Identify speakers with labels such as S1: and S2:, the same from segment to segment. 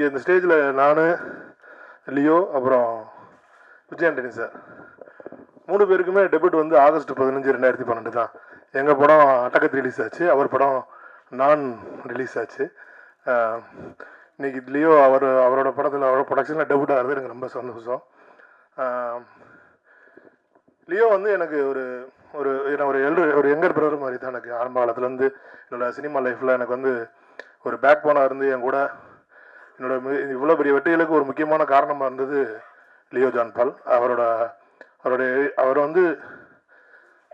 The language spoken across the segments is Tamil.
S1: இங்கே இந்த ஸ்டேஜில் நான், லியோ, அப்புறம் விஜய் ஆண்டனி சார் 3 பேருக்குமே டெபியூட் வந்து ஆகஸ்ட் 15, 2012 தான். எங்கள் படம் அட்டகத்தி ரிலீஸ் ஆச்சு, அவர் படம் நான் ரிலீஸ் ஆச்சு. இன்னைக்கு லியோ அவரோட படத்தில் அவரோட ப்ரொடக்ஷனில் டெபியூட் ஆகிறது எனக்கு ரொம்ப சந்தோஷம். லியோ வந்து எனக்கு ஒரு ஒரு ஒரு யங்கர் பிரதர் மாதிரி தான். எனக்கு ஆரம்ப காலத்துலேருந்து என்னோடய சினிமா லைஃப்பில் எனக்கு வந்து ஒரு பேக் போனாக இருந்து என் கூட என்னோட இவ்வளோ பெரிய வெற்றிகளுக்கு ஒரு முக்கியமான காரணமாக இருந்தது லியோ ஜான் பால். அவர் வந்து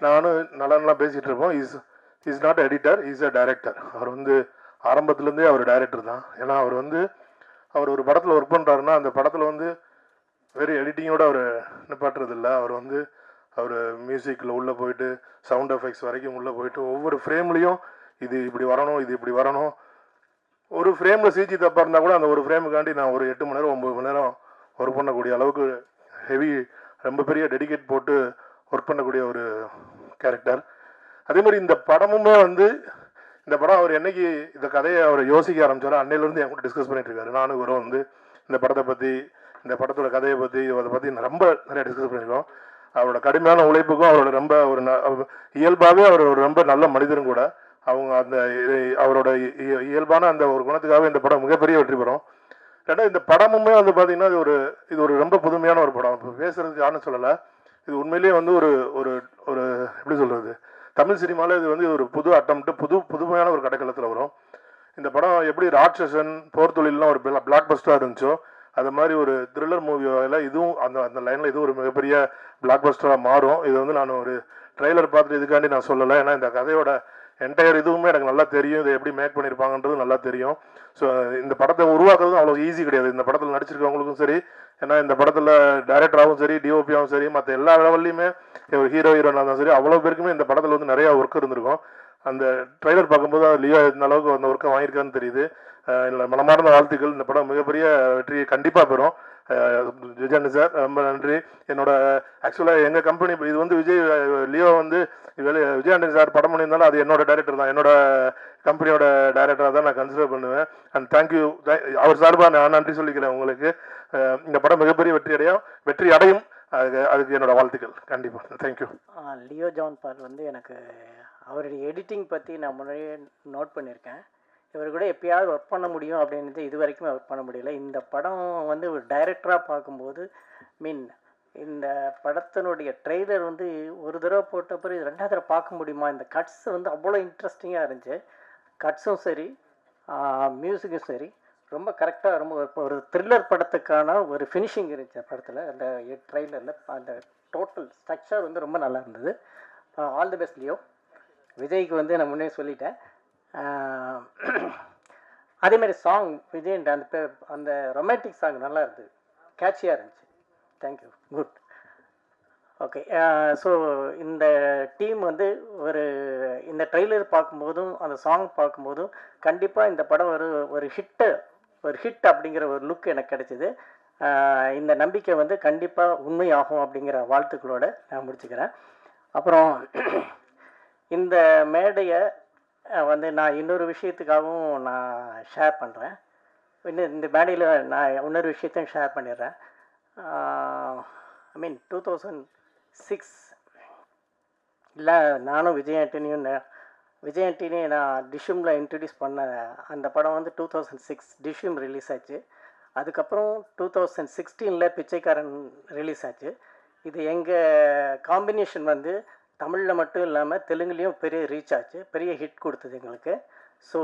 S1: நானும் நல்லா பேசிகிட்டு இருப்போம். Is not editor, is a director. அவர் வந்து ஆரம்பத்துலேருந்தே அவர் டைரக்டர் தான். ஏன்னா அவர் ஒரு படத்தில் ஒர்க் பண்ணுறாருன்னா அந்த படத்தில் வந்து வெறும் எடிட்டிங்கோடு அவர் நிப்பாட்டுறது இல்லை. அவர் மியூசிக்கில் உள்ளே போயிட்டு சவுண்ட் எஃபெக்ட்ஸ் வரைக்கும் உள்ளே போயிட்டு ஒவ்வொரு ஃப்ரேம்லேயும் இது இப்படி வரணும், இது இப்படி வரணும். ஒரு ஃப்ரேமில் சிஜி தப்பாக இருந்தால் கூட அந்த ஒரு ஃப்ரேமுக்காண்டி நான் ஒரு 8 மணி நேரம் 9 மணி நேரம் ஒர்க் பண்ணக்கூடிய அளவுக்கு ஹெவி, ரொம்ப பெரிய டெடிகேட் போட்டு ஒர்க் பண்ணக்கூடிய ஒரு கேரக்டர். அதே மாதிரி இந்த படமுமே வந்து இந்த படம் அவர் என்னைக்கு இந்த கதையை அவர் யோசிக்க ஆரம்பிச்சாரோ அன்னையிலேருந்து என் கூட டிஸ்கஸ் பண்ணிட்டு இருக்காரு. நானும் இவரும் வந்து இந்த படத்தை பற்றி, இந்த படத்தோட கதையை பற்றி, அதை பற்றி ரொம்ப நிறைய டிஸ்கஸ் பண்ணியிருக்கோம். அவரோட கடுமையான உழைப்புக்கும் அவரோட ரொம்ப ஒரு இயல்பாகவே அவர் ஒரு ரொம்ப நல்ல மனிதரும் கூட. அவங்க அந்த அவரோட இயல்பான அந்த ஒரு குணத்துக்காக இந்த படம் மிகப்பெரிய வெற்றி பெறும். ரெண்டாவது இந்த படமுமே வந்து பார்த்தீங்கன்னா இது ஒரு ரொம்ப புதுமையான ஒரு படம். இப்போ பேசுறதுக்கு யாருன்னு சொல்லலை, இது உண்மையிலேயே வந்து ஒரு ஒரு ஒரு எப்படி சொல்கிறது, தமிழ் சினிமாவில் இது வந்து ஒரு புது அட்டம்ப்ட், புதுமையான ஒரு கடைக்களத்தில் வரும். இந்த படம் எப்படி ராட்சசன், போர் தொழில்லாம் ஒரு பிளாக் பஸ்டராக இருந்துச்சோ அது மாதிரி ஒரு த்ரில்லர் மூவியில் இதுவும் அந்த லைனில் இது ஒரு மிகப்பெரிய பிளாக் பஸ்டராக மாறும். இது வந்து நான் ஒரு ட்ரெய்லர் பார்த்துட்டு இதுக்காண்டி நான் சொல்லலை. ஏன்னா இந்த கதையோட என்டையர் இதுவுமே எனக்கு நல்லா தெரியும், இதை எப்படி மேக் பண்ணியிருப்பாங்கன்றது நல்லா தெரியும். ஸோ இந்த படத்தை உருவாக்குறதும் அவ்வளோ ஈஸி கிடையாது. இந்த படத்தில் நடிச்சிருக்கவங்களுக்கும் சரி, ஏன்னா இந்த படத்தில் டைரக்டராகவும் சரி, டிஓபியாகவும் சரி, மற்ற எல்லா லெவல்லையுமே ஒரு ஹீரோனாக இருந்தாலும் சரி, அவ்வளோ பேருக்குமே இந்த படத்தில் வந்து நிறையா ஒர்க் இருந்திருக்கும். அந்த ட்ரெய்லர் பார்க்கும்போது லியோ இந்த அளவுக்கு அந்த ஒர்க்கை வாங்கியிருக்கான்னு தெரியுது. இல்லை, மனமார்ந்த வாழ்த்துக்கள். இந்த படம் மிகப்பெரிய வெற்றியை கண்டிப்பாக பெறும். விஜய் சார் ரொம்ப நன்றி. என்னோட ஆக்சுவலாக எங்கள் கம்பெனி இது வந்து லியோ வந்து விஜய் ஆண்டனி சார் படம் பண்ணியிருந்தாலும் அது என்னோட டைரக்டர் தான், என்னோட கம்பெனியோட டைரக்டராக தான் நான் கன்சிடர் பண்ணுவேன். அண்ட் தேங்க்யூ, அவர் சார்பாக நான் நன்றி சொல்லிக்கிறேன் உங்களுக்கு. இந்த படம் மிகப்பெரிய வெற்றி அடையும். அதுக்கு என்னோட வாழ்த்துக்கள் கண்டிப்பாக. தேங்க்யூ.
S2: லியோ ஜான் பால் வந்து எனக்கு அவருடைய எடிட்டிங் பற்றி நான் முன்னாடியே நோட் பண்ணியிருக்கேன். இவர் கூட எப்பயாவது ஒர்க் பண்ண முடியும் அப்படின்றது இது வரைக்கும் ஒர்க் பண்ண முடியல. இந்த படம் வந்து ஒரு டைரக்டராக பார்க்கும்போது இந்த படத்தினுடைய ட்ரெய்லர் வந்து ஒரு தடவை போட்ட பிறகு 2வது தடவை பார்க்க முடியுமா? இந்த கட்ஸ் வந்து அவ்வளோ இன்ட்ரெஸ்டிங்காக இருந்துச்சு. கட்ஸும் சரி, மியூசிக்கும் சரி, ரொம்ப கரெக்டாக, ரொம்ப ஒரு த்ரில்லர் படத்துக்கான ஒரு ஃபினிஷிங் இருந்துச்சு படத்தில். அந்த ட்ரெய்லரில் அந்த டோட்டல் ஸ்ட்ரக்சர் வந்து ரொம்ப நல்லா இருந்தது. All the best Leo. விஜய்க்கு வந்து நான் முன்னே சொல்லிட்டேன். அதேமாதிரி சாங் விஜய் அந்த ரொமான்டிக் சாங் நல்லா இருந்தது, கேட்சியாக இருந்துச்சு. Thank you, good. ஓகே, ஸோ இந்த டீம் வந்து இந்த ட்ரெய்லர் பார்க்கும்போதும் அந்த சாங் பார்க்கும்போதும் கண்டிப்பாக இந்த படம் ஒரு ஹிட் அப்படிங்கிற ஒரு லுக் எனக்கு கிடைச்சிது. இந்த நம்பிக்கை வந்து கண்டிப்பாக உண்மையாகும் அப்படிங்கிற வாழ்த்துக்களோடு நான் முடிச்சுக்கிறேன். அப்புறம் இந்த மேடையை வந்து நான் இன்னொரு விஷயத்துக்காகவும் நான் ஷேர் பண்ணுறேன். இந்த மேடையில் நான் இன்னொரு விஷயத்தையும் ஷேர் பண்ணிடுறேன். 2006 நானும் விஜய் ஆண்டனியும் நான் டிஷ்யூமில் இன்ட்ரடியூஸ் பண்ண அந்த படம் வந்து 2006 டிஷ்யூம் ரிலீஸ் ஆச்சு. அதுக்கப்புறம் 2016 பிச்சைக்காரன் ரிலீஸ் ஆச்சு. இது எங்கள் காம்பினேஷன் வந்து தமிழில் மட்டும் இல்லாமல் தெலுங்குலேயும் பெரிய ரீச் ஆச்சு, பெரிய ஹிட் கொடுத்தது எங்களுக்கு. ஸோ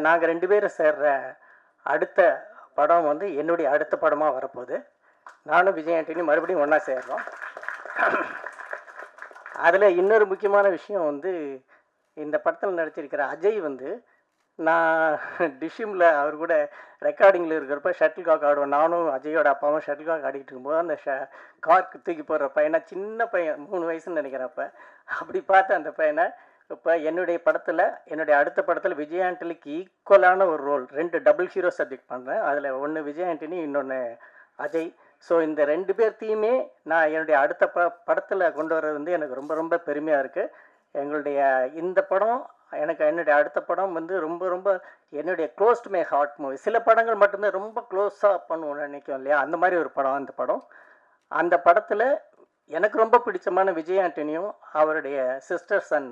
S2: நாங்கள் 2 பேரும் சேர்ற அடுத்த படம் வந்து என்னுடைய அடுத்த படமாக வரப்போகுது. நானும் விஜய் ஆண்டனியும் மறுபடியும் ஒன்றா சேர்றோம். அதில் இன்னொரு முக்கியமான விஷயம் வந்து இந்த படத்தில் நடிச்சிருக்கிற அஜய் வந்து நான் டிஷ்யூமில் அவர் கூட ரெக்கார்டிங்கில் இருக்கிறப்ப ஷட்டில் காக் ஆடுவோம். நானும் அஜயோட அப்பாவும் ஷட்டில் காக் ஆடிக்கிட்டு இருக்கும்போது அந்த கார்க்கு தூக்கி போடுற பையனை, சின்ன பையன் 3 வயசுன்னு நினைக்கிறப்ப, அப்படி பார்த்து அந்த பையனை இப்போ என்னுடைய அடுத்த படத்தில் விஜய் ஆண்டனிக்கு ஈக்குவலான ஒரு ரோல், 2 டபுள் ஹீரோ சப்ஜெக்ட் பண்ணுறேன். அதில் ஒன்று விஜய் ஆண்டனி, இன்னொன்று அஜய். ஸோ இந்த 2 பேர்த்தையுமே நான் என்னுடைய அடுத்த படத்தில் கொண்டு வர்றது வந்து எனக்கு ரொம்ப ரொம்ப பெருமையாக இருக்குது. எங்களுடைய இந்த படம் எனக்கு என்னுடைய அடுத்த படம் வந்து ரொம்ப ரொம்ப என்னுடைய close to my heart movie. சில படங்கள் மட்டும்தான் ரொம்ப க்ளோஸாக பண்ணுவோம்னு நினைக்கும் இல்லையா, அந்த மாதிரி ஒரு படம் அந்த படம். அந்த படத்தில் எனக்கு ரொம்ப பிடிச்சமான விஜய் ஆண்டனியும் அவருடைய சிஸ்டர் சன்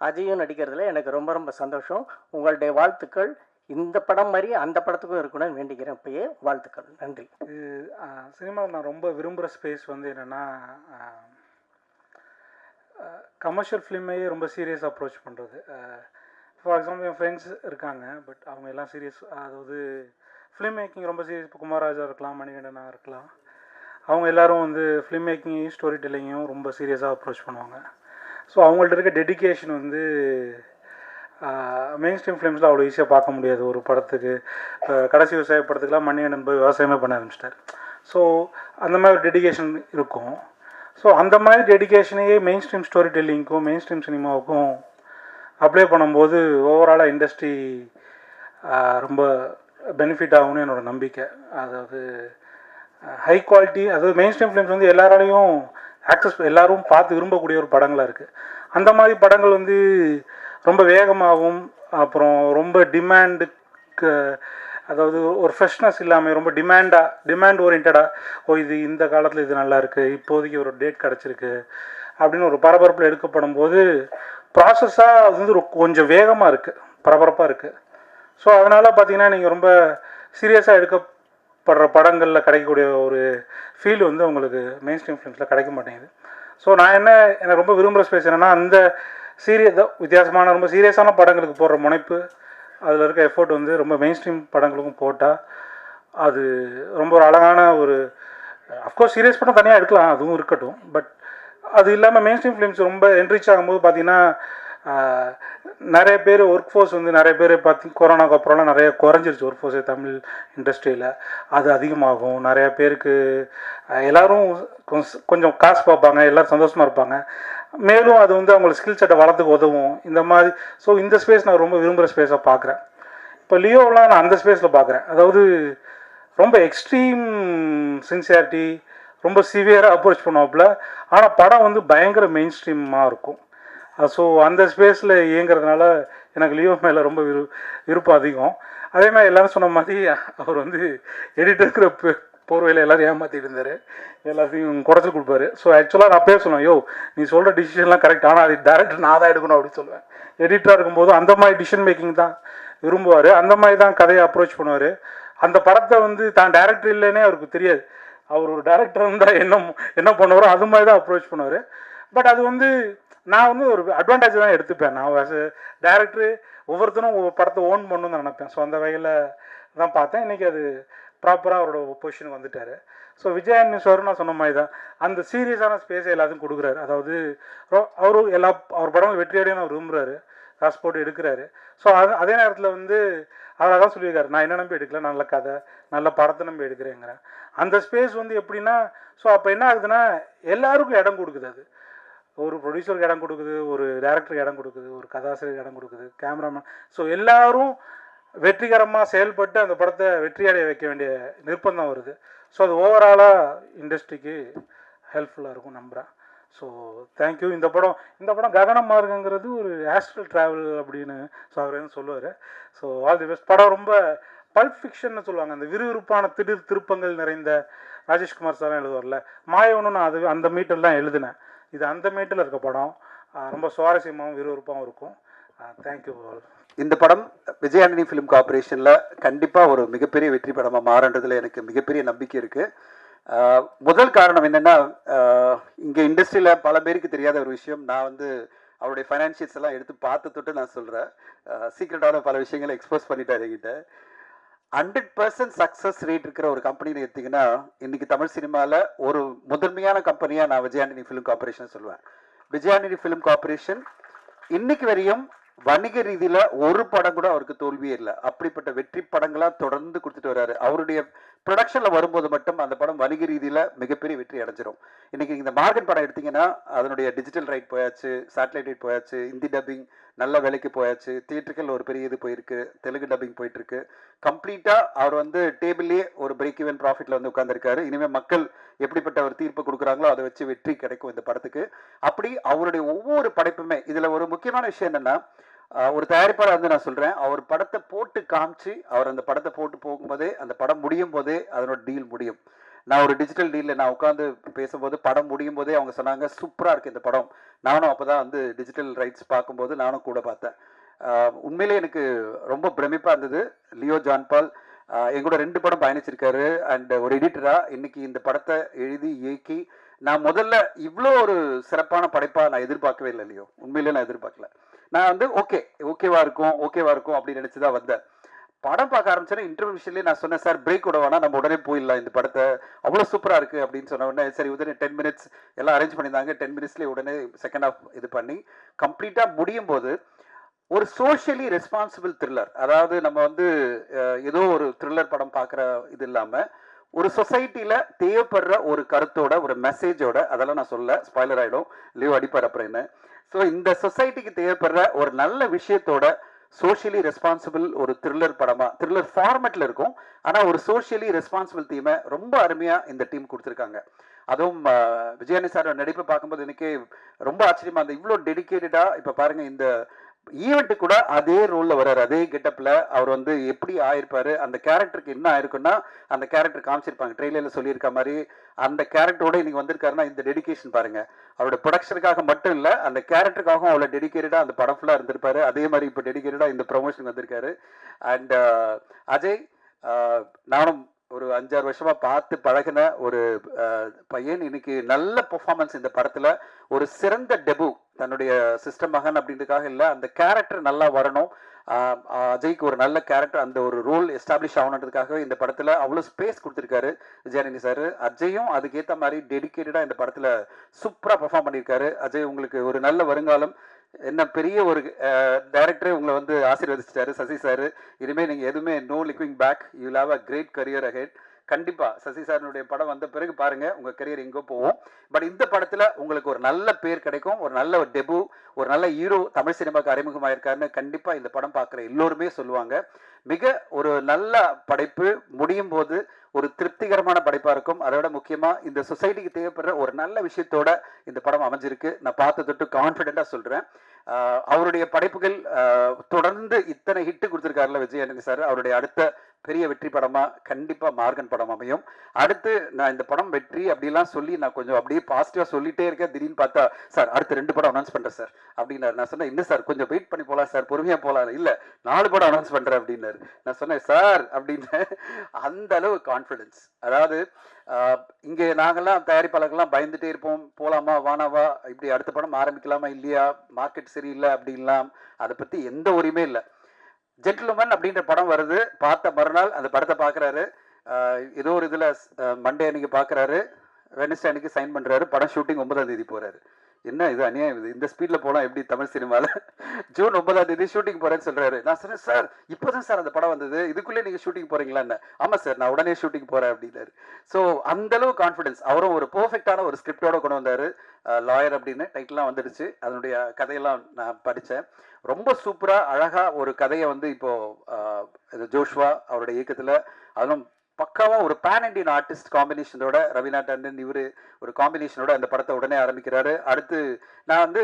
S2: அஜயும் நடிக்கிறதுல எனக்கு ரொம்ப ரொம்ப சந்தோஷம். உங்களுடைய வாழ்த்துக்கள் இந்த படம் மாதிரி அந்த படத்துக்கும் இருக்கணும்னு வேண்டிக்கிறேன். இப்பயே வாழ்த்துக்கள். நன்றி.
S3: இது சினிமாவில் நான் ரொம்ப விரும்புகிற ஸ்பேஸ் வந்து என்னென்னா, கமர்ஷியல் ஃபிலிமையே ரொம்ப சீரியஸாக அப்ரோச் பண்ணுறது. ஃபார் எக்ஸாம்பிள் என் ஃப்ரெண்ட்ஸ் இருக்காங்க, பட் அவங்க எல்லாம் சீரியஸ், அதாவது ஃபிலிம் மேக்கிங் ரொம்ப சீரியஸ். இப்போ குமாராஜா இருக்கலாம், மணிகண்டனாக இருக்கலாம், அவங்க எல்லோரும் வந்து ஃபிலிம் மேக்கிங்கையும் ஸ்டோரி டெல்லிங்கையும் ரொம்ப சீரியஸாக அப்ரோச் பண்ணுவாங்க. ஸோ அவங்கள்ட்ட இருக்க டெடிக்கேஷன் வந்து மெயின் ஸ்ட்ரீம் ஃபிலிம்ஸில் அவ்வளோ ஈஸியாக பார்க்க முடியாது. ஒரு படத்துக்கு கடைசி விவசாய படத்துக்குலாம் மணிகண்டன் போய் விவசாயமே பண்ண ஆரம்பிச்சிட்டார். ஸோ அந்த மாதிரி ஒரு டெடிக்கேஷன் இருக்கும். ஸோ அந்த மாதிரி டெடிக்கேஷனையே மெயின் ஸ்ட்ரீம் ஸ்டோரி டெல்லிங்க்கும் மெயின் ஸ்ட்ரீம் சினிமாவுக்கும் அப்ளை பண்ணும்போது ஓவராலாக இண்டஸ்ட்ரி ரொம்ப பெனிஃபிட் ஆகும்னு என்னோடய நம்பிக்கை. அதாவது ஹை குவாலிட்டி, அதாவது மெயின் ஸ்ட்ரீம் ஃபிலிம்ஸ் வந்து எல்லாராலையும் எல்லோரும் பார்த்து விரும்பக்கூடிய ஒரு படங்களாக இருக்குது. அந்த மாதிரி படங்கள் வந்து ரொம்ப வேகமாகவும் அப்புறம் ரொம்ப டிமாண்டுக்கு, அதாவது ஒரு ஃப்ரெஷ்னஸ் இல்லாமல் ரொம்ப டிமாண்ட் ஓரியன்டாக, இது இந்த காலத்தில் இது நல்லா இருக்குது, இப்போதைக்கு ஒரு டேட் கிடச்சிருக்கு அப்படின்னு ஒரு பரபரப்பில் எடுக்கப்படும் போது ப்ராசஸாக அது வந்து கொஞ்சம் வேகமாக இருக்குது, பரபரப்பாக இருக்குது. ஸோ அதனால் பார்த்திங்கன்னா நீங்கள் ரொம்ப சீரியஸாக எடுக்கப்படுற படங்களில் கிடைக்கக்கூடிய ஒரு ஃபீல் வந்து உங்களுக்கு மெயின் ஸ்ட்ரீம் ஃபிலிம்ஸில் கிடைக்க மாட்டேங்குது. ஸோ நான் எனக்கு ரொம்ப விரும்புகிற ஸ்பேஸ் என்னென்னா, அந்த வித்தியாசமான ரொம்ப சீரியஸான படங்களுக்கு போடுற முனைப்பு, அதில் இருக்க எஃபோர்ட் வந்து ரொம்ப மெயின் ஸ்ட்ரீம் படங்களுக்கும் போட்டால் அது ரொம்ப ஒரு அழகான ஒரு, அஃப்கோர்ஸ் சீரியஸ் படம் தனியாக எடுக்கலாம், அதுவும் இருக்கட்டும். பட் அது இல்லாமல் மெயின் ஸ்ட்ரீம் ஃபிலிம்ஸ் ரொம்ப என்ரிச் ஆகும்போது பார்த்திங்கன்னா நிறைய பேர் ஒர்க் ஃபோர்ஸ் வந்து நிறைய பேர் கொரோனாக்கு அப்புறம்லாம் நிறைய குறைஞ்சிருச்சு ஒர்க் ஃபோர்ஸே தமிழ் இண்டஸ்ட்ரியில். அது அதிகமாகும். நிறையா பேருக்கு எல்லோரும் கொஞ்சம் காசு பார்ப்பாங்க, எல்லோரும் சந்தோஷமாக இருப்பாங்க. மேலும் அது வந்து அவங்களுக்கு ஸ்கில் செட்டை வளர்த்துக்கு உதவும் இந்த மாதிரி. ஸோ இந்த ஸ்பேஸ் நான் ரொம்ப விரும்புகிற ஸ்பேஸாக பார்க்குறேன். இப்போ லியோவெலாம் நான் அந்த ஸ்பேஸில் பார்க்குறேன். அதாவது ரொம்ப எக்ஸ்ட்ரீம் சின்சியாரிட்டி, ரொம்ப சிவியராக அப்ரோச் பண்ணுவாப்புல, ஆனால் படம் வந்து பயங்கர மெயின் ஸ்ட்ரீமாக இருக்கும். ஸோ அந்த ஸ்பேஸில் இயங்கிறதுனால எனக்கு லியோ மேலே ரொம்ப விருப்பம் அதிகம். அதே மாதிரி எல்லோரும் சொன்ன மாதிரி அவர் வந்து எடிட்டருக்கிற போர்வையில் எல்லோரும் ஏமாற்றிட்டு இருந்தார், எல்லாத்தையும் குறைச்சி கொடுப்பாரு. ஸோ ஆக்சுவலாக நான் பேர் சொல்லுவேன், நீ சொல்கிற டிசிஷன்லாம் கரெக்ட், ஆனால் அது டேரக்டர் நான் தான் எடுக்கணும் அப்படின்னு சொல்லுவேன். எடிட்டராக இருக்கும்போது அந்த மாதிரி டிசிஷன் மேக்கிங் தான் விரும்புவார், அந்த மாதிரி தான் கதையை அப்ரோச் பண்ணுவார். அந்த படத்தை வந்து தான் டேரக்டர் இல்லைன்னே அவருக்கு தெரியாது. அவர் ஒரு டேரக்டர் இருந்தால் என்ன பண்ணுவாரோ அது மாதிரி தான் அப்ரோச் பண்ணுவார். பட் அது வந்து நான் வந்து ஒரு அட்வான்டேஜ் தான் எடுத்துப்பேன். நான் ஆஸ் டேரக்டரு ஒவ்வொருத்தரும் ஒவ்வொரு படத்தை ஓன் பண்ணணும்னு தான் நினைப்பேன். ஸோ அந்த வகையில் தான் பார்த்தேன். இன்றைக்கி அது ப்ராப்பராக அவரோட பொசிஷனுக்கு வந்துட்டார். ஸோ விஜய் ஆண்டனி சார் நான் சொன்ன மாதிரி தான் அந்த சீரியஸான ஸ்பேஸை எல்லாத்தையும் கொடுக்குறாரு. அதாவது அவரும் அவர் படங்கள் வெற்றியடையும் அவர் விரும்புகிறாரு, காசு போட்டு எடுக்கிறாரு. ஸோ அதே நேரத்தில் வந்து அவர் அதான் சொல்லியிருக்காரு, நான் என்ன நம்பி எடுக்கல, நல்ல கதை நல்ல படத்தை நம்பி எடுக்கிறேங்கிறேன். அந்த ஸ்பேஸ் வந்து எப்படின்னா, ஸோ அப்போ என்ன ஆகுதுன்னா எல்லாருக்கும் இடம் கொடுக்குது. அது ஒரு ப்ரொடியூசருக்கு இடம் கொடுக்குது, ஒரு டேரக்டருக்கு இடம் கொடுக்குது, ஒரு கதாசிரியருக்கு இடம் கொடுக்குது, கேமராமேன். ஸோ எல்லோரும் வெற்றிகரமாக செயல்பட்டு அந்த படத்தை வெற்றியடைய வைக்க வேண்டிய நிர்பந்தம் வருது. ஸோ அது ஓவராலாக இண்டஸ்ட்ரிக்கு ஹெல்ப்ஃபுல்லாக இருக்கும் நம்புகிறேன். So thank you. இந்த படம் ககன மார்க்கங்கிறது ஒரு ஆஸ்ட்ரல் ட்ராவல் அப்படின்னு ஸோ அவர் வந்து சொல்லுவார். So all the best. படம் ரொம்ப பல்ப் ஃபிக்ஷன்னு சொல்லுவாங்க, அந்த விறுவிறுப்பான திடீர் திருப்பங்கள் நிறைந்த ராஜேஷ்குமார் சார்லாம் எழுதுவார்ல, மாயவனும் நான் அது அந்த மீட்டர் தான் எழுதினேன். இது அந்த மீட்டில் இருக்க படம், ரொம்ப சுவாரஸ்யமாகவும் விறுவிறுப்பாகவும் இருக்கும். தேங்க்யூ.
S4: இந்த படம் விஜய் ஆண்டனி ஃபிலிம் கார்பரேஷனில் கண்டிப்பாக ஒரு மிகப்பெரிய வெற்றி படமாக மாறுன்றதுல எனக்கு மிகப்பெரிய நம்பிக்கை இருக்குது. முதல் காரணம் என்னென்னா, இங்கே இண்டஸ்ட்ரியில் பல பேருக்கு தெரியாத ஒரு விஷயம், நான் வந்து அவருடைய ஃபைனான்ஷியல்ஸ் எல்லாம் எடுத்து பார்த்து தொட்டு நான் சொல்கிறேன். சீக்ரெட்டான பல விஷயங்களை எக்ஸ்போஸ் பண்ணிட்டார் என்கிட்ட. 100% சக்ஸஸ் ரேட் இருக்கிற ஒரு கம்பெனின்னு எடுத்திங்கன்னா இன்றைக்கி தமிழ் சினிமாவில் ஒரு முதன்மையான கம்பெனியாக நான் விஜய் ஆண்டனி ஃபிலிம் கார்பரேஷன் சொல்லுவேன். விஜய் ஆண்டனி ஃபிலிம் கார்பரேஷன் இன்னைக்கு வரையும் வணிக ரீதியில் ஒரு படம் கூட அவருக்கு தோல்வியே இல்லை. அப்படிப்பட்ட வெற்றி படங்களாக தொடர்ந்து கொடுத்துட்டு வர்றாரு. அவருடைய ப்ரொடக்ஷனில் வரும்போது மட்டும் அந்த படம் வணிக ரீதியில் மிகப்பெரிய வெற்றி அடைஞ்சிடும். இன்றைக்கி இந்த மார்கன் படம் எடுத்திங்கன்னா அதனுடைய டிஜிட்டல் ரைட் போயாச்சு, சேட்டலைட் ரைட் போயாச்சு, ஹிந்தி டப்பிங் நல்ல வேலைக்கு போயாச்சு, தியேட்டர்கள் ஒரு பெரிய இது போயிருக்கு, தெலுங்கு டப்பிங் போயிட்டுருக்கு. கம்ப்ளீட்டாக அவர் வந்து டேபிள்லேயே ஒரு பிரேக் ஈவன் ப்ராஃபிட்டில் வந்து உட்காந்துருக்காரு. இனிமேல் மக்கள் எப்படிப்பட்ட ஒரு தீர்ப்பு கொடுக்குறாங்களோ அதை வச்சு வெற்றி கிடைக்கும் இந்த படத்துக்கு. அப்படி அவருடைய ஒவ்வொரு படைப்புமே. இதில் ஒரு முக்கியமான விஷயம் என்னென்னா, ஒரு தயாரிப்பாளர் வந்து நான் சொல்கிறேன், அவர் படத்தை போட்டு காமிச்சு அவர் அந்த படத்தை போட்டு போகும்போதே அந்த படம் முடியும் போதே அதனோட டீல் முடியும். நான் ஒரு டிஜிட்டல் டீலில் நான் உட்காந்து பேசும்போது படம் முடியும் போதே அவங்க சொன்னாங்க சூப்பராக இருக்குது இந்த படம். நானும் அப்போ தான் வந்து டிஜிட்டல் ரைட்ஸ் பார்க்கும்போது நானும் கூட பார்த்தேன். உண்மையிலே எனக்கு ரொம்ப பிரமிப்பாக இருந்தது. லியோ ஜான் பால் எங்கூட 2 படம் பயணிச்சிருக்காரு. அண்ட் ஒரு எடிட்டராக இன்னைக்கு இந்த படத்தை எழுதி இயக்கி நான் முதல்ல இவ்வளோ ஒரு சிறப்பான படைப்பாக நான் எதிர்பார்க்கவே இல்லை லியோ. உண்மையிலே நான் எதிர்பார்க்கல. நான் வந்து ஓகேவா இருக்கும் அப்படின்னு நினச்சி தான் வந்தேன். படம் பார்க்க ஆரம்பிச்சேன்னா இன்டர்வியூஷன்லேயே நான் சொன்னேன், சார் பிரேக் விட வேணா, நம்ம உடனே போயிடலாம் இந்த படத்தை, அவ்வளோ சூப்பராக இருக்குது அப்படின்னு சொன்ன உடனே சரி உடனே 10 மினிட்ஸ் எல்லாம் அரேஞ்ச் பண்ணியிருந்தாங்க. 10 மினிட்ஸ்லேயே உடனே செகண்ட் ஹாஃப் இது பண்ணி கம்ப்ளீட்டாக முடியும் போது ஒரு சோஷியலி ரெஸ்பான்சிபிள் த்ரில்லர், அதாவது நம்ம வந்து ஏதோ ஒரு த்ரில்லர் படம் பார்க்குற இது இல்லாமல் ஒரு சொசைட்டியில் தேவைப்படுற ஒரு கருத்தோட ஒரு மெசேஜோட, அதெல்லாம் நான் சொல்ல ஸ்பாய்லர் ஆகிடும், லியோ அடிப்பார் அப்புறம் என்ன. ஸோ இந்த சொசைட்டிக்கு தேவைப்படுற ஒரு நல்ல விஷயத்தோட சோஷியலி ரெஸ்பான்சிபிள் ஒரு த்ரில்லர் படமாக, த்ரில்லர் ஃபார்மேட்டில் இருக்கும், ஆனால் ஒரு சோஷியலி ரெஸ்பான்சிபிள் தீமை ரொம்ப அருமையாக இந்த டீம் கொடுத்துருக்காங்க. அதுவும் விஜயானி சார் நடிப்பை பார்க்கும்போது எனக்கே ரொம்ப ஆச்சரியமாக இருந்தது. இவ்வளோ டெடிக்கேட்டடாக இப்போ பாருங்கள், இந்த ஈவெண்ட்டு கூட அதே ரோலில் வர்றாரு, அதே கெட்டப்பில் அவர் வந்து எப்படி ஆயிருப்பாரு, அந்த கேரக்டருக்கு என்ன ஆயிருக்குன்னா அந்த கேரக்டர் காமிச்சிருப்பாங்க, ட்ரெயிலரில் சொல்லியிருக்க மாதிரி அந்த கேரக்டரோட இன்னைக்கு வந்திருக்காருன்னா இந்த டெடிக்கேஷன் பாருங்கள். அவரோட ப்ரொடக்ஷனுக்காக மட்டும் இல்லை, அந்த கேரக்டருக்காகவும் அவ்வளோ டெடிக்கேட்டடாக அந்த படம் ஃபுல்லாக இருந்திருப்பாரு. அதே மாதிரி இப்போ டெடிக்கேட்டடாக இந்த ப்ரொமோஷன் வந்திருக்காரு. அண்ட் அஜய், நானும் ஒரு 5-6 வருஷமா பார்த்து பழகின ஒரு பையன், இன்னைக்கு நல்ல பெர்ஃபார்மன்ஸ் இந்த படத்துல, ஒரு சிறந்த டெபு, தன்னுடைய சிஸ்டர் மகன் அப்படின்றதுக்காக இல்லை, அந்த கேரக்டர் நல்லா வரணும், அஜய்க்கு ஒரு நல்ல கேரக்டர், அந்த ஒரு ரோல் எஸ்டாப்ளிஷ் ஆகணுன்றதுக்காகவே இந்த படத்துல அவ்வளோ ஸ்பேஸ் கொடுத்துருக்காரு விஜயானி சார். அஜயும் அதுக்கேற்ற மாதிரி டெடிக்கேட்டடா இந்த படத்துல சூப்பரா பெர்ஃபார்ம் பண்ணியிருக்காரு. அஜய், உங்களுக்கு ஒரு நல்ல வருங்காலம். என்ன பெரிய ஒரு டைரக்டரே உங்களை வந்து ஆசீர்வதிச்சிட்டாரு சசி சார். இனிமேல் நீங்கள் எதுவுமே no looking back, you will have a great career ahead. கண்டிப்பாக சசி சாரினுடைய படம் வந்த பிறகு பாருங்கள் உங்கள் கரியர் எங்கோ போவோம். பட் இந்த படத்தில் உங்களுக்கு ஒரு நல்ல பேர் கிடைக்கும், ஒரு நல்ல டெபு, ஒரு நல்ல ஹீரோ தமிழ் சினிமாவுக்கு அறிமுகமாயிருக்காருன்னு கண்டிப்பாக இந்த படம் பார்க்குற எல்லோருமே சொல்லுவாங்க. மிக ஒரு நல்ல படைப்பு, முடியும் போது ஒரு திருப்திகரமான படைப்பாக இருக்கும். அதோட முக்கியமாக இந்த சொசைட்டிக்கு தேவைப்படுற ஒரு நல்ல விஷயத்தோட இந்த படம் அமைஞ்சிருக்கு. நான் பார்த்து தொட்டு கான்ஃபிடென்ட்டாக சொல்கிறேன். அவருடைய படைப்புகள் தொடர்ந்து இத்தனை ஹிட்டு கொடுத்துருக்காருல விஜயானந்தி சார், அவருடைய அடுத்த பெரிய வெற்றி படமாக கண்டிப்பாக மார்கன் படம் அமையும். அடுத்து நான் இந்த படம் வெற்றி அப்படிலாம் சொல்லி நான் கொஞ்சம் அப்படியே பாசிட்டிவாக சொல்லிட்டே இருக்கேன். திடீர்னு பார்த்தா சார் அடுத்து 2 படம் அனௌன்ஸ் பண்ணுறேன் சார் அப்படின்னாரு. நான் சொன்னேன் இன்னும் சார் கொஞ்சம் வெயிட் பண்ணி போகலாம் சார், பொறுமையாக போகலாம். இல்லை 4 படம் அனௌன்ஸ் பண்ணுறேன் அப்படின்னாரு. நான் சொன்னேன் சார் அப்படின்னு. அந்த அளவு கான்ஃபிடென்ஸ். அதாவது இங்கே நாங்கள்லாம் தயாரிப்பாளர்கள்லாம் பயந்துட்டே இருப்போம், போகலாமா வானாவா, இப்படி அடுத்த படம் ஆரம்பிக்கலாமா இல்லையா, மார்க்கெட் சரியில்லை அப்படின்லாம், அதை பற்றி எந்த உரிமையும் இல்லை. ஜென்டில்மேன் அப்படின்ற படம் வருது, பார்த்த மறுநாள் அந்த படத்தை பார்க்குறாரு, ஏதோ ஒரு இதில் மண்டே அன்னைக்கு பார்க்குறாரு, வெனஸ்டே அன்னைக்கு சைன் பண்ணுறாரு, படம் ஷூட்டிங் 9ஆம் தேதி போகிறாரு. என்ன இது அநியாயம், இது இந்த ஸ்பீடில் போகலாம் எப்படி தமிழ் சினிமாவில்? ஜூன் 9ஆம் தேதி ஷூட்டிங் போகிறேன்னு சொல்கிறாரு. நான் சொன்னேன் சார் இப்போ தான் சார் அந்த படம் வந்தது, இதுக்குள்ளே நீங்கள் ஷூட்டிங் போகிறீங்களான்னு. ஆமாம் சார் நான் உடனே ஷூட்டிங் போகிறேன் அப்படின்னாரு. ஸோ அந்தளவு கான்ஃபிடென்ஸ். அவரும் ஒரு பர்ஃபெக்டான ஒரு ஸ்கிரிப்டோட கொண்டு வந்தார். லாயர் அப்படின்னு டைட்டிலாம் வந்துடுச்சு, அதனுடைய கதையெல்லாம் நான் படித்தேன். ரொம்ப சூப்பராக அழகாக ஒரு கதையை வந்து இப்போது ஜோஷ்வா அவருடைய இயக்கத்தில், அதுவும் பக்காவாக ஒரு பேன் இண்டியன் ஆர்டிஸ்ட் காம்பினேஷனோட, ரவீனா டண்டன் இவர் ஒரு காம்பினேஷனோட அந்த படத்தை உடனே ஆரம்பிக்கிறாரு. அடுத்து நான் வந்து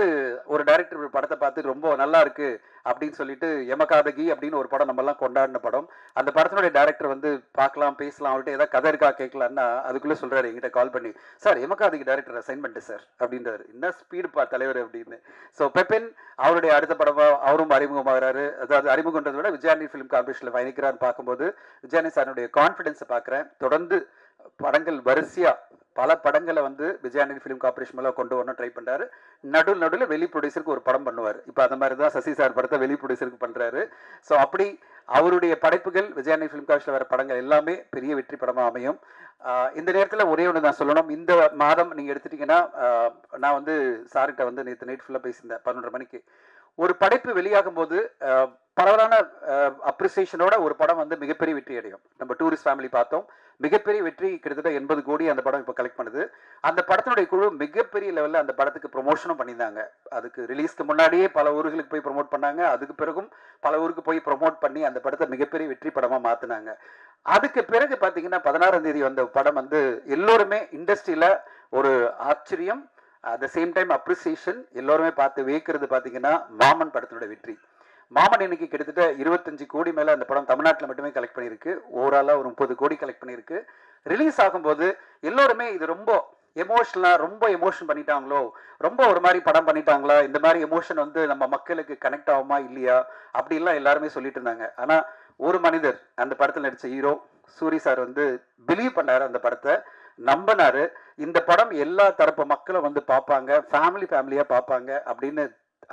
S4: ஒரு டைரக்டர் படத்தை பார்த்து ரொம்ப நல்லா இருக்கு அப்படின்னு சொல்லிட்டு யமகாதகி அப்படின்னு ஒரு படம் நம்மலாம் கொண்டாடின படம், அந்த படத்தினுடைய டைரக்டர் வந்து பார்க்கலாம் பேசலாம், அவர்கிட்ட ஏதாவது கதை இருக்கா கேட்கலான்னா அதுக்குள்ளே சொல்கிறாரு என்கிட்ட கால் பண்ணி, சார் யமகாதகி டைரக்டர் அசைன் பண்ணிட்டு சார் அப்படின்றாரு. என்ன ஸ்பீடு பா தலைவர் அப்படின்னு. ஸோ பெப்பென் அவருடைய அடுத்த படமாக அவரும் அறிமுகமாகிறாரு. அதாவது அறிமுகன்றதை விட விஜயானி ஃபிலிம் கார்பரேஷனில் பயணிக்கிறான்னு பார்க்கும்போது விஜயானி சாருடைய கான்ஃபிடென்ஸை பார்க்குறேன். தொடர்ந்து படங்கள் வரிசையாக பல படங்களை வந்து விஜயானந்தி ஃபிலிம் கார்பரேஷன் மேலே கொண்டு வரணும் ட்ரை பண்ணுறாரு. நடுவில் வெளி ப்ரொடியூசருக்கு ஒரு படம் பண்ணுவார். இப்போ அந்த மாதிரி தான் சசி சார் படத்தை வெளி ப்ரொடியூசருக்கு பண்ணுறாரு. ஸோ அப்படி அவருடைய படைப்புகள் விஜயானந்தி ஃபிலிம் கார்பரேஷனில் வர படங்கள் எல்லாமே பெரிய வெற்றி படமாக அமையும். இந்த நேரத்தில் ஒரே ஒன்று நான் சொல்லணும். இந்த மாதம் நீங்கள் எடுத்துட்டிங்கன்னா, நான் வந்து சார்கிட்ட வந்து நேற்று நைட் ஃபுல்லாக பேசியிருந்தேன் 11:30 மணிக்கு. ஒரு படைப்பு வெளியாகும் போது பரவலான அப்ரிசியேஷனோட ஒரு படம் வந்து மிகப்பெரிய வெற்றி அடையும். நம்ம டூரிஸ்ட் ஃபேமிலி பார்த்தோம், மிகப்பெரிய வெற்றி, கிட்டத்தட்ட 80 கோடி அந்த படம் இப்போ கலெக்ட் பண்ணுது. அந்த படத்தினுடைய குழு மிகப்பெரிய லெவலில் அந்த படத்துக்கு ப்ரொமோஷனும் பண்ணியிருந்தாங்க. அதுக்கு ரிலீஸ்க்கு முன்னாடியே பல ஊர்களுக்கு போய் ப்ரொமோட் பண்ணாங்க, அதுக்கு பிறகும் பல ஊருக்கு போய் ப்ரொமோட் பண்ணி அந்த படத்தை மிகப்பெரிய வெற்றி படமாக மாற்றினாங்க. அதுக்கு பிறகு பார்த்தீங்கன்னா 16ஆம் தேதி வந்த படம் வந்து எல்லோருமே இண்டஸ்ட்ரியில் ஒரு ஆச்சரியம், at the same time appreciation, எல்லோருமே பார்த்து வியக்கிறது பார்த்தீங்கன்னா மாமன் படத்தினுடைய வெற்றி. மாமன் இன்னைக்கு கிட்டத்தட்ட 25 கோடி மேலே அந்த படம் தமிழ்நாட்டில் மட்டுமே கலெக்ட் பண்ணியிருக்கு. ஓவராலாக ஒரு 30 கோடி கலெக்ட் பண்ணியிருக்கு. ரிலீஸ் ஆகும்போது எல்லோருமே இது ரொம்ப எமோஷனலாக ரொம்ப எமோஷன் பண்ணிட்டாங்களோ, ரொம்ப ஒரு மாதிரி படம் பண்ணிட்டாங்களா, இந்த மாதிரி எமோஷன் வந்து நம்ம மக்களுக்கு கனெக்ட் ஆகுமா இல்லையா அப்படிலாம் எல்லாருமே சொல்லிட்டு இருந்தாங்க. ஆனால் ஒரு மனிதர் அந்த படத்தில் நடித்த ஹீரோ சூரி சார் வந்து பிலீவ் பண்ணாரு, அந்த படத்தை நம்பினாரு. இந்த படம் எல்லா தரப்பு மக்களும் வந்து பார்ப்பாங்க, ஃபேமிலியா பார்ப்பாங்க அப்படின்னு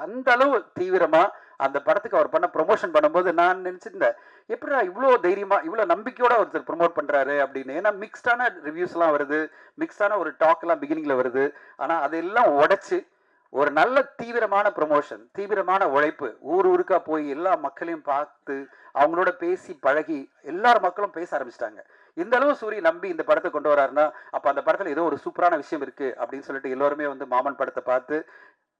S4: அந்த அளவு தீவிரமா அந்த படத்துக்கு அவர் பண்ண ப்ரொமோஷன் பண்ணும்போது நான் நினைச்சிருந்தேன், எப்படிடா இவ்வளோ தைரியமா இவ்வளோ நம்பிக்கையோட ஒருத்தர் ப்ரொமோட் பண்றாரு அப்படின்னு. ஏன்னா மிக்ஸ்டான ரிவ்யூஸ்லாம் வருது, மிக்ஸ்டான ஒரு டாக்லாம் பிகினிங்ல வருது. ஆனா அதெல்லாம் உடைச்சு ஒரு நல்ல தீவிரமான ப்ரொமோஷன், தீவிரமான உழைப்பு, ஊருக்கா போய் எல்லா மக்களையும் பார்த்து அவங்களோட பேசி பழகி எல்லார் மக்களும் பேச ஆரம்பிச்சிட்டாங்க. இந்த அளவு சூரிய நம்பி இந்த படத்தை கொண்டு வராருன்னா அப்ப அந்த படத்துல ஏதோ ஒரு சூப்பரான விஷயம் இருக்கு அப்படின்னு சொல்லிட்டு எல்லோருமே வந்து மாமன் படத்தை பார்த்து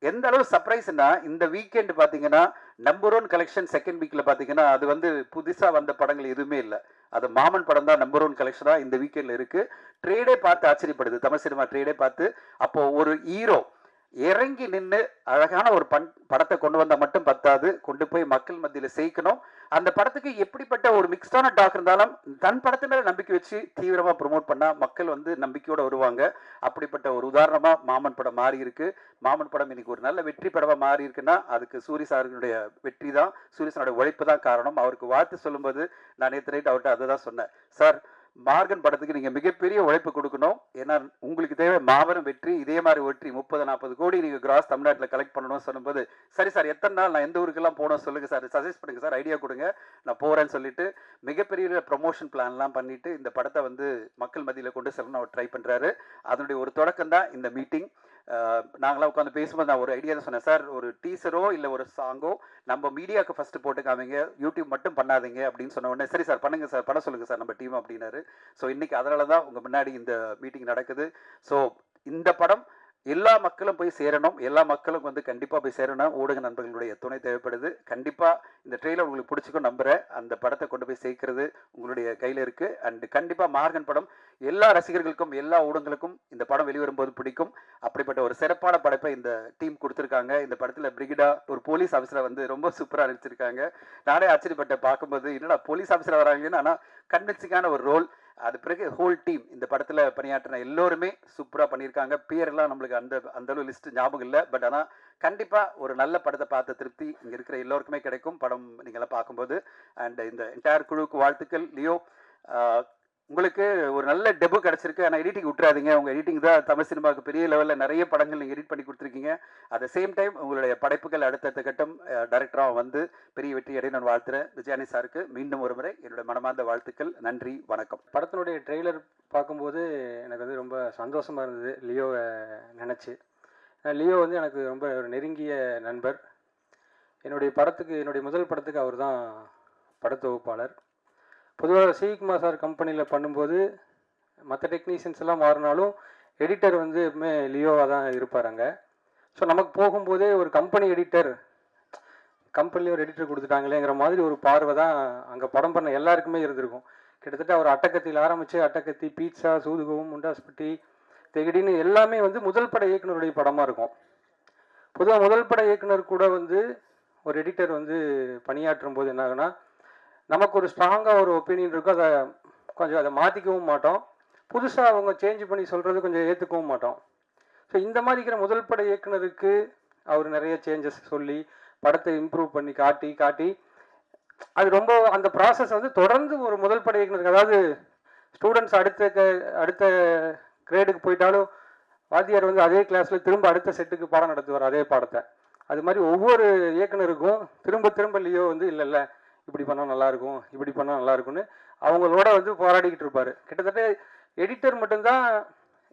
S4: எந்த அளவு சர்ப்ரைஸ்னா, இந்த வீக்கெண்ட் பாத்தீங்கன்னா நம்பர் 1 கலெக்ஷன் செகண்ட் வீக்ல பாத்தீங்கன்னா அது வந்து புதுசா வந்த படங்கள் எதுவுமே இல்லை. அது மாமன் படம் தான் நம்பர் 1 கலெக்ஷனா இந்த வீக்கெண்ட்ல இருக்கு. ட்ரேடே பார்த்து ஆச்சரியப்படுது, தமிழ் சினிமா ட்ரேடே பார்த்து. அப்போ ஒரு ஹீரோ இறங்கி நின்று அழகான ஒரு படத்தை கொண்டு வந்தால் மட்டும் பத்தாது, கொண்டு போய் மக்கள் மத்தியில் சேர்க்கணும். அந்த படத்துக்கு எப்படிப்பட்ட ஒரு மிக்ஸ்டான டாக் இருந்தாலும் தன் படத்து மேலே நம்பிக்கை வச்சு தீவிரமாக ப்ரொமோட் பண்ணால் மக்கள் வந்து நம்பிக்கையோடு வருவாங்க. அப்படிப்பட்ட ஒரு உதாரணமாக மாமன் படம் மாறி இருக்கு. மாமன் படம் இன்னைக்கு ஒரு நல்ல வெற்றி படமாக மாறி இருக்குன்னா அதுக்கு சூரி சாருடைய வெற்றி தான், சூரி சாருடைய உழைப்பு தான் காரணம். அவருக்கு வாழ்த்து சொல்லும்போது நான் நேற்று நைட் அவர்கிட்ட அதை தான் சொன்னேன், சார் மார்கன் படத்துக்கு நீங்க மிகப்பெரிய உழைப்பு கொடுக்கணும். ஏன்னா உங்களுக்கு தேவை மாபெரும் வெற்றி. இதே மாதிரி வெற்றி 30-40 கோடி நீங்க கிராஸ் தமிழ்நாட்டில் கலெக்ட் பண்ணணும்னு சொல்லும்போது, சரி சார் எத்தனை நாள் நான் எந்த ஊருக்கெல்லாம் போகணும் சொல்லுங்க சார், சஜஸ்ட் பண்ணுங்க சார், ஐடியா கொடுங்க, நான் போறேன்னு சொல்லிட்டு மிகப்பெரிய ப்ரொமோஷன் பிளான்லாம் பண்ணிட்டு இந்த படத்தை வந்து மக்கள் மத்தியில் கொண்டு செல்லணும் அவர் ட்ரை பண்றாரு. அதனுடைய ஒரு தொடக்கம் தான் இந்த மீட்டிங். நாங்களாம் உட்காந்து பேசும்போது நான் ஒரு ஐடியா தான் சொன்னேன், சார் ஒரு டீசரோ இல்லை ஒரு சாங்கோ நம்ம மீடியாவுக்கு ஃபர்ஸ்ட் போட்டு காமிங்க, யூடியூப் மட்டும் பண்ணாதீங்க அப்படின்னு சொன்ன உடனே சரி சார் பண்ணுங்க சார், பண்ண சொல்லுங்க சார் நம்ம டீம் அப்படின்னாரு. ஸோ இன்னைக்கு அதனால தான் உங்கள் முன்னாடி இந்த மீட்டிங் நடக்குது. ஸோ இந்த படம் எல்லா மக்களும் போய் சேரணும், எல்லா மக்களும் வந்து கண்டிப்பாக போய் சேரணும். ஊடக நண்பர்களுடைய துணை தேவைப்படுது. கண்டிப்பாக இந்த ட்ரெயிலர் உங்களுக்கு பிடிச்சிக்கும் நம்புகிறேன். அந்த படத்தை கொண்டு போய் சேர்க்கிறது உங்களுடைய கையில் இருக்குது. அண்ட் கண்டிப்பாக மார்கன் படம் எல்லா ரசிகர்களுக்கும் எல்லா ஊடகங்களுக்கும் இந்த படம் வெளிவரும்போது பிடிக்கும். அப்படிப்பட்ட ஒரு சிறப்பான படைப்பை இந்த டீம் கொடுத்துருக்காங்க. இந்த படத்தில் பிரிகிடா ஒரு போலீஸ் ஆஃபீஸரை வந்து ரொம்ப சூப்பராக நடிச்சிருக்காங்க. நானே ஆச்சரியப்பட்ட பார்க்கும்போது என்னடா போலீஸ் ஆஃபீஸர் வராங்கன்னு, ஆனால் கன்வின்சிங்கான ஒரு ரோல். அது பிறகு ஹோல் டீம் இந்த படத்தில் பணியாற்றின எல்லோருமே சூப்பராக பண்ணியிருக்காங்க. பேரெல்லாம் நம்மளுக்கு அந்த அளவு லிஸ்ட் ஞாபகம் இல்லை. பட் ஆனால் கண்டிப்பாக ஒரு நல்ல படத்தை பார்த்த திருப்தி இங்கே இருக்கிற எல்லோருக்குமே கிடைக்கும் படம் நீங்களாம் பார்க்கும்போது. அண்ட் இந்த என்டையர் குழுவுக்கு வாழ்த்துக்கள். லியோ உங்களுக்கு ஒரு நல்ல டெபு கிடச்சிருக்கு. ஆனால் எடிட்டிங் விட்டுறாதீங்க. உங்கள் எடிட்டிங் தான் தமிழ் சினிமாவுக்கு பெரிய லெவலில் நிறைய படங்கள் நீங்கள் எடிட் பண்ணி கொடுத்துருக்கீங்க. அட் த சேம் டைம் உங்களுடைய படைப்புகள் அடுத்தடுத்த கட்டம் டைரக்டராக வந்து பெரிய வெற்றி அடைய நான் வாழ்த்துறேன். விஜயானி சாருக்கு மீண்டும் ஒரு முறை என்னுடைய மனமார்ந்த வாழ்த்துக்கள். நன்றி, வணக்கம்.
S5: படத்தினுடைய ட்ரெய்லர் பார்க்கும்போது எனக்கு வந்து ரொம்ப சந்தோஷமாக இருந்தது லியோவை நினச்சி. லியோ வந்து எனக்கு ரொம்ப ஒரு நெருங்கிய நண்பர். என்னுடைய முதல் படத்துக்கு அவர் தான் படத்தொகுப்பாளர். பொதுவாக சிவிகுமார் சார் கம்பெனியில் பண்ணும்போது மற்ற டெக்னீஷியன்ஸ் எல்லாம் மாறினாலும் எடிட்டர் வந்து எப்பவுமே லியோவாக தான் இருப்பார் அங்கே. ஸோ நமக்கு போகும்போதே ஒரு கம்பெனி எடிட்டர், கம்பெனிலேயே ஒரு எடிட்டர் கொடுத்துட்டாங்களேங்கிற மாதிரி ஒரு பார்வை தான் அங்கே படம் பண்ண எல்லாருக்குமே இருந்திருக்கும். கிட்டத்தட்ட அவர் அட்டக்கத்தியில் ஆரம்பித்து அட்டக்கத்தி, பீட்சா, சூதுகவும், முண்டாஸ்பட்டி, தெகடின்னு எல்லாமே வந்து முதல் பட இயக்குனருடைய படமாக இருக்கும். பொதுவாக முதல் பட இயக்குனர் கூட வந்து ஒரு எடிட்டர் வந்து பணியாற்றும் போது என்ன ஆகுனா, நமக்கு ஒரு ஸ்ட்ராங்காக ஒரு ஒப்பீனியன் இருக்கும். அதை மாற்றிக்கவும் மாட்டோம். புதுசாக அவங்க சேஞ்ச் பண்ணி சொல்கிறது கொஞ்சம் ஏற்றுக்கவும் மாட்டோம். ஸோ இந்த மாதிரி இருக்கிற முதல் பட இயக்குனருக்கு அவர் நிறைய சேஞ்சஸ் சொல்லி படத்தை இம்ப்ரூவ் பண்ணி காட்டி அது ரொம்ப அந்த ப்ராசஸ் வந்து தொடர்ந்து ஒரு முதல் பட இயக்குனருக்கு, அதாவது ஸ்டூடெண்ட்ஸ் அடுத்த கிரேடுக்கு போயிட்டாலும் வாத்தியார் வந்து அதே கிளாஸில் திரும்ப அடுத்த செட்டுக்கு பாடம் நடத்துவார் அதே பாடத்தை. அது மாதிரி ஒவ்வொரு இயக்குனருக்கும் திரும்ப லியோ வந்து இல்லை இப்படி பண்ணால் நல்லாயிருக்கும், இப்படி பண்ணால் நல்லாயிருக்கும்னு அவங்களோட வந்து போராடிக்கிட்டு இருப்பார். கிட்டத்தட்ட எடிட்டர் மட்டும்தான்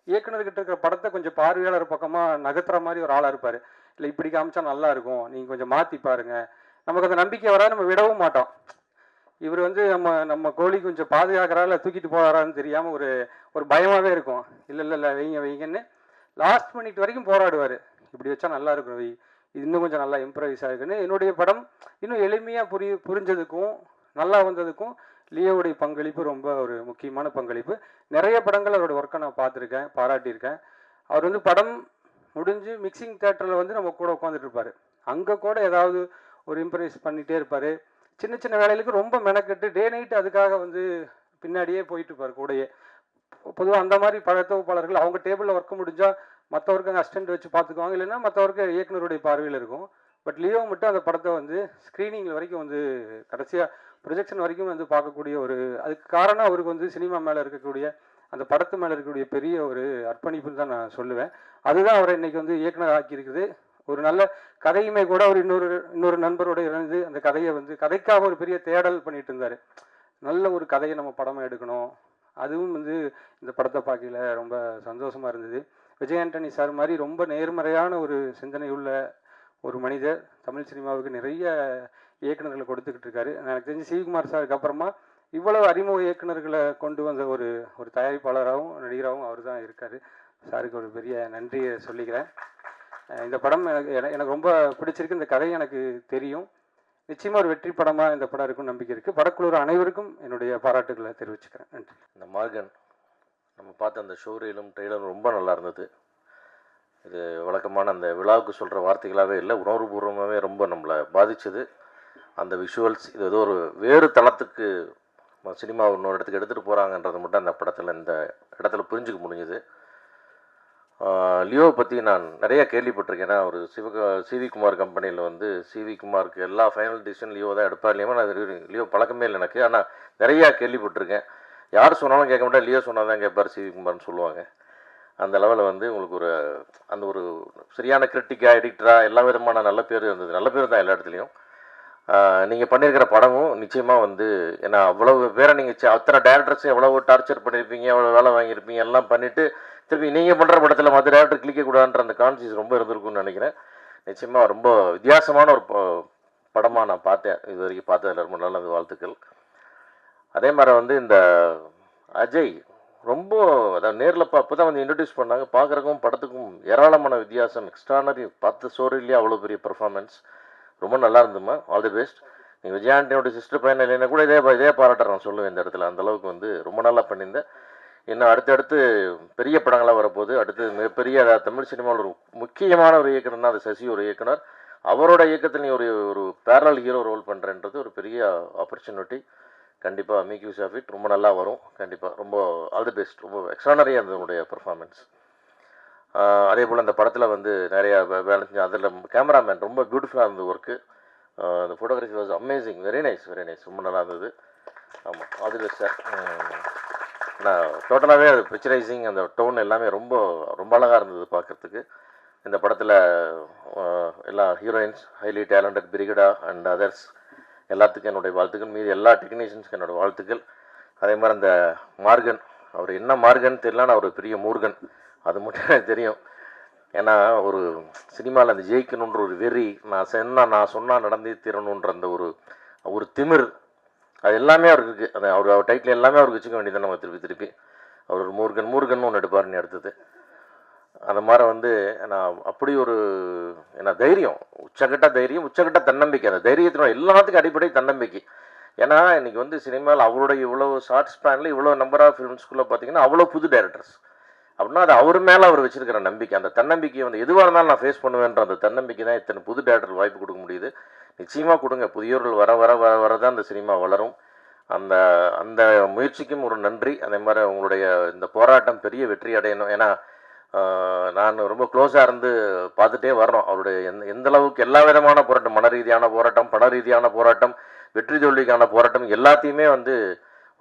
S5: இயக்குனர்கிட்ட இருக்கிற படத்தை கொஞ்சம் பார்வையாளர் பக்கமாக நகர்த்துற மாதிரி ஒரு ஆளாக இருப்பார். இல்லை இப்படி காமிச்சா நல்லாயிருக்கும், நீங்கள் கொஞ்சம் மாற்றி பாருங்கள், நமக்கு அந்த நம்பிக்கை வராது, நம்ம விடவும் மாட்டோம். இவர் வந்து நம்ம கோழி கொஞ்சம் பாதுகாக்கிறாரா இல்லை தூக்கிட்டு போகிறாரான்னு தெரியாமல் ஒரு பயமாகவே இருக்கும். இல்லை வைங்கன்னு லாஸ்ட் மினிட் வரைக்கும் போராடுவார். இப்படி வச்சா நல்லா இருக்கும், இது இன்னும் கொஞ்சம் நல்லா இம்ப்ரவைஸ் ஆகுதுன்னு. என்னுடைய படம் இன்னும் எளிமையாக புரிஞ்சதுக்கும் நல்லா வந்ததுக்கும் லியோவுடைய பங்களிப்பு ரொம்ப ஒரு முக்கியமான பங்களிப்பு. நிறைய படங்கள் அவருடைய ஒர்க்கை நான் பார்த்துருக்கேன், பாராட்டியிருக்கேன். அவர் வந்து படம் முடிஞ்சு மிக்சிங் தேட்டரில் வந்து நம்ம கூட உட்காந்துட்டு இருப்பார். அங்கே கூட ஏதாவது ஒரு இம்ப்ரெஸ் பண்ணிகிட்டே இருப்பார். சின்ன சின்ன வேலைகளுக்கு ரொம்ப மெனக்கெட்டு டே நைட் அதுக்காக வந்து பின்னாடியே போயிட்டு இருப்பார் கூடயே. பொதுவாக அந்த மாதிரி படத்தொகுப்பாளர்கள் அவங்க டேபிளில் ஒர்க் முடிஞ்சால் மற்றவருக்கு அங்கே அசிஸ்டன்ட் வச்சு பார்த்துக்குவாங்க, இல்லைன்னா மற்றவருக்கு இயக்குனருடைய பார்வையில் இருக்கும். பட் லியோ மட்டும் அந்த படத்தை வந்து ஸ்க்ரீனிங் வரைக்கும் வந்து கடைசியாக ப்ரொஜெக்ஷன் வரைக்கும் வந்து பார்க்கக்கூடிய ஒரு, அதுக்கு காரணம் அவருக்கு வந்து சினிமா மேலே இருக்கக்கூடிய அந்த படத்து மேலே இருக்கக்கூடிய பெரிய ஒரு அர்ப்பணிப்புன்னு தான் நான் சொல்லுவேன். அதுதான் அவரை இன்னைக்கு வந்து இயக்குனர் ஆக்கியிருக்குது. ஒரு நல்ல கதையுமே கூட அவர் இன்னொரு நண்பரோட இணைந்து அந்த கதையை வந்து கதைக்காக ஒரு பெரிய தேடல் பண்ணிட்டு இருந்தார். நல்ல ஒரு கதையை நம்ம படமாக எடுக்கணும். அதுவும் வந்து இந்த படத்தை பார்க்கல ரொம்ப சந்தோஷமாக இருந்தது. விஜய் ஆண்டனி சார் மாதிரி ரொம்ப நேர்மறையான ஒரு சிந்தனை உள்ள ஒரு மனிதர் தமிழ் சினிமாவுக்கு நிறைய இயக்குநர்களை கொடுத்துக்கிட்டு இருக்காரு. எனக்கு தெரிஞ்சு சிவகுமார் சாருக்கு அப்புறமா இவ்வளவு அறிமுக இயக்குநர்களை கொண்டு வந்த ஒரு ஒரு தயாரிப்பாளராகவும் நடிகராகவும் அவர் தான் இருக்கார். சாருக்கு ஒரு பெரிய நன்றியை சொல்லிக்கிறேன். இந்த படம் எனக்கு ரொம்ப பிடிச்சிருக்கு. இந்த கதை எனக்கு தெரியும். நிச்சயமாக ஒரு வெற்றி படமாக இந்த படம் இருக்குன்னு நம்பிக்கை இருக்குது. படக்குழு அனைவருக்கும் என்னுடைய பாராட்டுகளை தெரிவிச்சுக்கிறேன். நன்றி.
S6: இந்த மார்கன் நம்ம பார்த்த அந்த ஷோரீலும் ட்ரெய்லரும் ரொம்ப நல்லா இருந்தது. இது வழக்கமான அந்த விழாவுக்கு சொல்கிற வார்த்தைகளாகவே இல்லை, உணர்வுபூர்வமாகவே ரொம்ப நம்மளை பாதித்தது. அந்த விஷுவல்ஸ் இது ஏதோ ஒரு வேறு தளத்துக்கு சினிமா இன்னொரு இடத்துக்கு எடுத்துகிட்டு போகிறாங்கன்றது மட்டும் அந்த படத்தில் இந்த இடத்துல புரிஞ்சுக்க முடிஞ்சுது. லியோவை பற்றி நான் நிறையா கேள்விப்பட்டிருக்கேன். ஏன்னா ஒரு சிவி குமார் கம்பெனியில் வந்து சிவி குமாருக்கு எல்லா ஃபைனல் டிசிஷன் லியோ தான் எடுப்பார். இல்லையா நான் லியோ பழக்கமே இல்லை எனக்கு, ஆனால் நிறையா கேள்விப்பட்டிருக்கேன். யார் சொன்னாலும் கேட்க மாட்டேன், லியோ சொன்னால் தான் கேட்பார் சிவி குமார்னு சொல்லுவாங்க. அந்த லெவலில் வந்து உங்களுக்கு ஒரு அந்த ஒரு சரியான கிரிட்டிக்காக எடிக்டராக எல்லா விதமான நல்ல பேர் இருந்தது. நல்ல பேர் தான் எல்லா இடத்துலையும். நீங்கள் பண்ணியிருக்கிற படமும் நிச்சயமாக வந்து ஏன்னா அவ்வளவு பேரை நீங்கள் அத்தனை டேரக்டர்ஸும் எவ்வளோ டார்ச்சர் பண்ணியிருப்பீங்க, எவ்வளோ வேலை வாங்கியிருப்பீங்க, எல்லாம் பண்ணிவிட்டு திருப்பி நீங்கள் பண்ணுற படத்தில் மற்ற டேரக்டர் கிளிக்கக்கூடாதுன்ற அந்த கான்சியஸ் ரொம்ப இருந்திருக்குன்னு நினைக்கிறேன். நிச்சயமாக ரொம்ப வித்தியாசமான ஒரு படமாக நான் பார்த்தேன். இது வரைக்கும் பார்த்ததில் ரொம்ப நல்லது, வாழ்த்துக்கள். அதே மாதிரி வந்து இந்த அஜய் ரொம்ப அதாவது நேரில் அப்போ தான் வந்து இன்ட்ரடியூஸ் பண்ணாங்க. பார்க்குறக்கும் படத்துக்கும் ஏராளமான வித்தியாசம், எக்ஸ்ட்ரானரி. பார்த்த ஸ்டோரிலேயே அவ்வளோ பெரிய பெர்ஃபார்மன்ஸ் ரொம்ப நல்லா இருந்துமா. All the best. நீங்கள் விஜய் ஆண்டனியோட சிஸ்டர் பையன் இல்லைன்னா கூட இதே பாராட்ட நான் சொல்லுவேன் இந்த இடத்துல. அந்தளவுக்கு வந்து ரொம்ப நல்லா பண்ணியிருந்தேன். இன்னும் அடுத்தடுத்து பெரிய படங்களாக வரப்போகுது. அடுத்து மிகப்பெரிய தமிழ் சினிமாவில் ஒரு முக்கியமான ஒரு இயக்குனர்னா அது சசி ஒரு இயக்குனர். அவரோட இயக்கத்தில் நீ ஒரு பேரல் ஹீரோ ரோல் பண்ணுறன்றது ஒரு பெரிய ஆப்பர்ச்சுனிட்டி. கண்டிப்பாக மேக் யூஸ் ஆஃப் இட். ரொம்ப நல்லா வரும் கண்டிப்பாக. ரொம்ப ஆல் தி பெஸ்ட். ரொம்ப எக்ஸ்ட்ரானரியாக இருந்தது உங்களுடைய பெர்ஃபார்மன்ஸ். அதே போல் அந்த படத்தில் வந்து நிறையா வேலை செஞ்சு அதில் கேமராமேன் ரொம்ப பியூட்டிஃபுல்லாக இருந்தது ஒர்க்கு. அந்த photography was amazing. Very nice, very nice. ரொம்ப நல்லா இருந்தது. ஆமாம், ஆல் தி பெஸ்ட் சார். நான் டோட்டலாகவே அது பிக்சரைசிங் அந்த டோன் எல்லாமே ரொம்ப ரொம்ப அழகாக இருந்தது பார்க்குறதுக்கு. இந்த படத்தில் எல்லா heroines highly talented, Brigida and others எல்லாத்துக்கும் என்னுடைய வாழ்த்துக்கள். மீது எல்லா டெக்னீஷியன்ஸ்க்கு என்னோடய வாழ்த்துக்கள். அதே மாதிரி அந்த மார்கன், அவர் என்ன மார்கன் தெரியல, நான் ஒரு பெரிய மூர்கன் அது மட்டும் எனக்கு தெரியும். ஏன்னா ஒரு சினிமாவில் அந்த ஜெயிக்கணுன்ற ஒரு வெறி, நான் சொன்னால் நடந்தே தீரணுன்ற அந்த ஒரு திமிர், அது எல்லாமே அவருக்கு இருக்குது. அந்த அவர் டைட்டில் எல்லாமே அவருக்கு வச்சுக்க வேண்டியது நம்ம திருப்பி அவர் ஒரு மூர்கன் ஒன்று எடுப்பார்னு அடுத்தது. அந்த மாதிரி வந்து நான் அப்படி ஒரு ஏன்னா தைரியம், உச்சக்கட்ட தன்னம்பிக்கை. அந்த தைரியத்தினோட எல்லாத்துக்கும் அடிப்படை தன்னம்பிக்கை. ஏன்னா இன்றைக்கி வந்து சினிமாவில் அவருடைய இவ்வளோ ஷார்ட் ஸ்பேனில் இவ்வளோ நம்பர் ஆஃப் ஃபிலிம்ஸ்குள்ளே பார்த்தீங்கன்னா அவ்வளோ புது டைரக்டர்ஸ் அப்படின்னா அது அவர் மேலே அவர் வச்சிருக்கிற நம்பிக்கை. அந்த தன்னம்பிக்கையை வந்து எதுவாக இருந்தாலும் நான் ஃபேஸ் பண்ணுவேன்ற அந்த தன்னம்பிக்கை தான் இத்தனை புது டேரக்டர் வாய்ப்பு கொடுக்க முடியுது. நிச்சயமாக கொடுங்க. புதியவர்கள் வர தான் அந்த சினிமா வளரும். அந்த அந்த முயற்சிக்கும் ஒரு நன்றி. அதே மாதிரி உங்களுடைய இந்த போராட்டம் பெரிய வெற்றி அடையணும். ஏன்னா நான் ரொம்ப க்ளோஸாக இருந்து பார்த்துட்டே வர்றோம் அவருடைய எந்த அளவுக்கு எல்லா விதமான போராட்டம், மன ரீதியான போராட்டம், பண ரீதியான போராட்டம், வெற்றி தோல்விக்கான போராட்டம் எல்லாத்தையுமே வந்து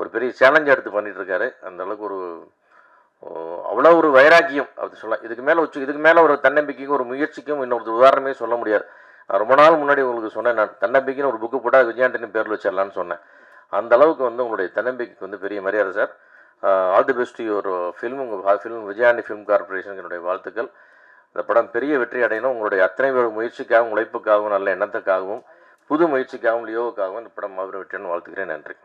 S6: ஒரு பெரிய சேலஞ்ச் எடுத்து பண்ணிகிட்டு இருக்காரு. அந்த அளவுக்கு அவ்வளோ ஒரு வைராக்கியம் அப்படி சொல்லலாம். இதுக்கு மேலே ஒரு தன்னம்பிக்கைக்கும் ஒரு முயற்சிக்கும் இன்னொரு உதாரணமே சொல்ல முடியாது. நான் ரொம்ப நாள் முன்னாடி உங்களுக்கு சொன்னேன், நான் தன்னம்பிக்கைன்னு ஒரு புக்கு போட்டால் விஜய் ஆண்டனி பேரில் வச்சிடலான்னு சொன்னேன். அந்த அளவுக்கு வந்து உங்களுடைய தன்னம்பிக்கைக்கு வந்து பெரிய மரியாதை சார். ஆல் தி பெஸ்ட் ஒரு ஃபிலிம் விஜய் ஆண்டனி ஃபிலிம் கார்பரேஷனுக்கு என்னுடைய வாழ்த்துக்கள். இந்த படம் பெரிய வெற்றி அடையணும். உங்களுடைய அத்தனை பேர் முயற்சிக்காகவும், உழைப்புக்காகவும், நல்ல எண்ணத்துக்காகவும், புது முயற்சிக்காகவும், லியோவுக்காகவும் இந்த படம் மாபெரும் வெற்றின்னு வாழ்த்துக்கிறேன். நன்றி.